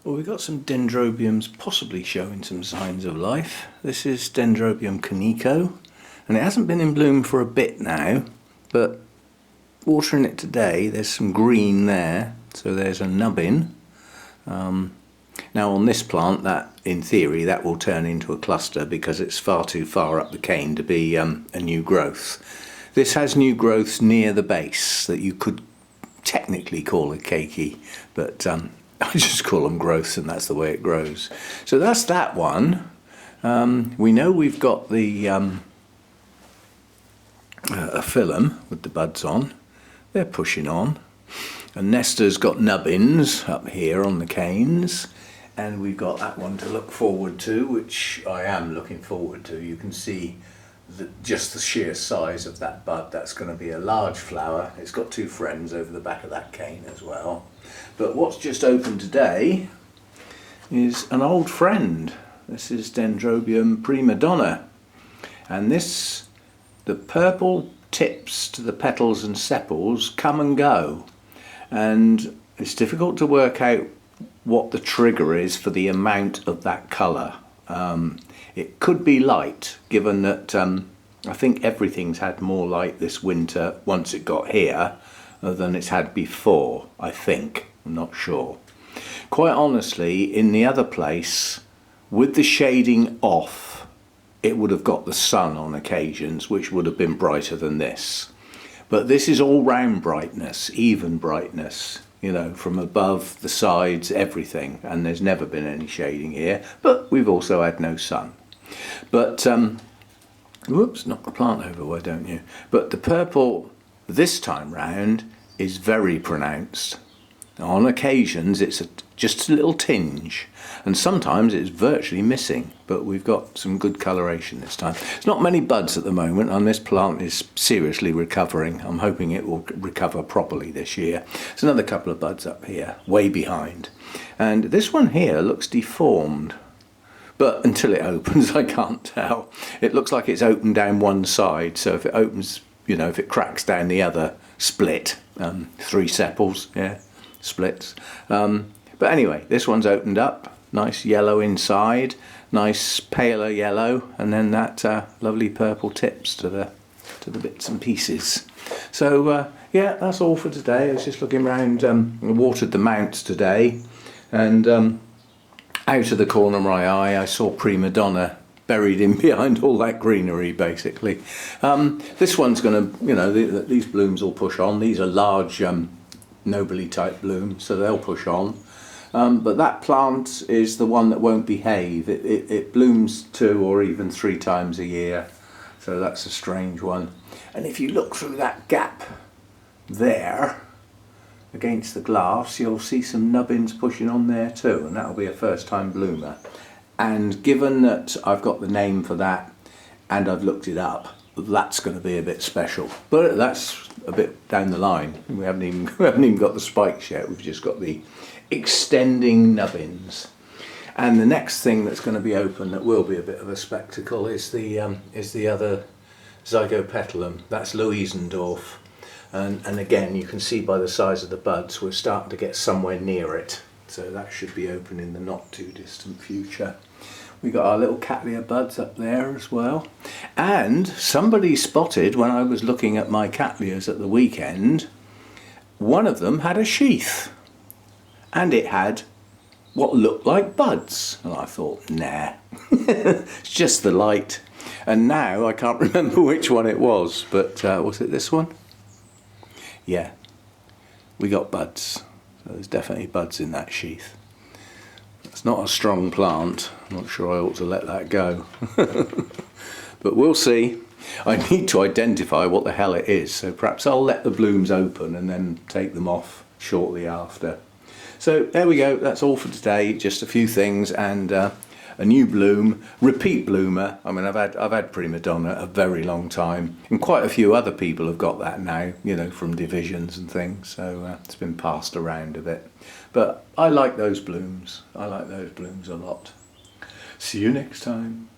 Well, we've got some Dendrobiums possibly showing some signs of life. This is Dendrobium kaneko, and it hasn't been in bloom for a bit now, but watering it today, there's some green there, so there's a nubbin. Now on this plant, that in theory that will turn into a cluster because it's far too far up the cane to be a new growth. This has new growths near the base that you could technically call a keiki, but I just call them growths, and that's the way it grows. So that's that one. We know we've got the a phyllum with the buds on. They're pushing on. And Nesta's got nubbins up here on the canes, and we've got that one to look forward to, which I am looking forward to. You can see just the sheer size of that bud. That's going to be a large flower. It's got two friends over the back of that cane as well. But what's just opened today is an old friend. This is Dendrobium Prima Donna, and this, the purple tips to the petals and sepals come and go, and it's difficult to work out what the trigger is for the amount of that colour. It could be light, given that I think everything's had more light this winter once it got here than it's had before, I think. I'm not sure. Quite honestly, in the other place, with the shading off, it would have got the sun on occasions, which would have been brighter than this. But this is all round brightness, even brightness, you know, from above, the sides, everything. And there's never been any shading here, but we've also had no sun. But, whoops, knock the plant over, why don't you? But the purple this time round is very pronounced. On occasions it's just a little tinge, and sometimes it's virtually missing, but we've got some good coloration this time. There's not many buds at the moment, and this plant is seriously recovering. I'm hoping it will recover properly this year. There's another couple of buds up here, way behind. And this one here looks deformed, but until it opens I can't tell. It looks like it's opened down one side, so if it opens, you know, if it cracks down the other, split, 3 sepals, yeah. Splits. But anyway, this one's opened up, nice yellow inside, nice paler yellow, and then that lovely purple tips to the bits and pieces. So yeah, that's all for today. I was just looking around. I watered the mounts today, and out of the corner of my eye I saw Prima Donna buried in behind all that greenery, basically. This one's going to, you know, these blooms will push on. These are large nobly type blooms, so they'll push on. But that plant is the one that won't behave. It blooms 2 or even 3 times a year, so that's a strange one. And if you look through that gap there against the glass, you'll see some nubbins pushing on there too, and that'll be a first time bloomer. And given that I've got the name for that and I've looked it up, that's going to be a bit special, but that's a bit down the line. We haven't even got the spikes yet. We've just got the extending nubbins. And the next thing that's going to be open that will be a bit of a spectacle is the other Zygopetalum. That's Louisendorf, and again you can see by the size of the buds we're starting to get somewhere near it, so that should be open in the not too distant future. We got our little Cattleya buds up there as well. And somebody spotted, when I was looking at my Cattleyas at the weekend, one of them had a sheath. And it had what looked like buds. And I thought, nah, it's just the light. And now I can't remember which one it was, but was it this one? Yeah, we got buds. So there's definitely buds in that sheath. It's not a strong plant. I'm not sure I ought to let that go. But we'll see. I need to identify what the hell it is, so perhaps I'll let the blooms open and then take them off shortly after. So there we go, that's all for today. Just a few things and a new bloom, repeat bloomer. I mean, I've had Prima Donna a very long time, and quite a few other people have got that now, you know, from divisions and things, so it's been passed around a bit. But I like those blooms. I like those blooms a lot. See you next time.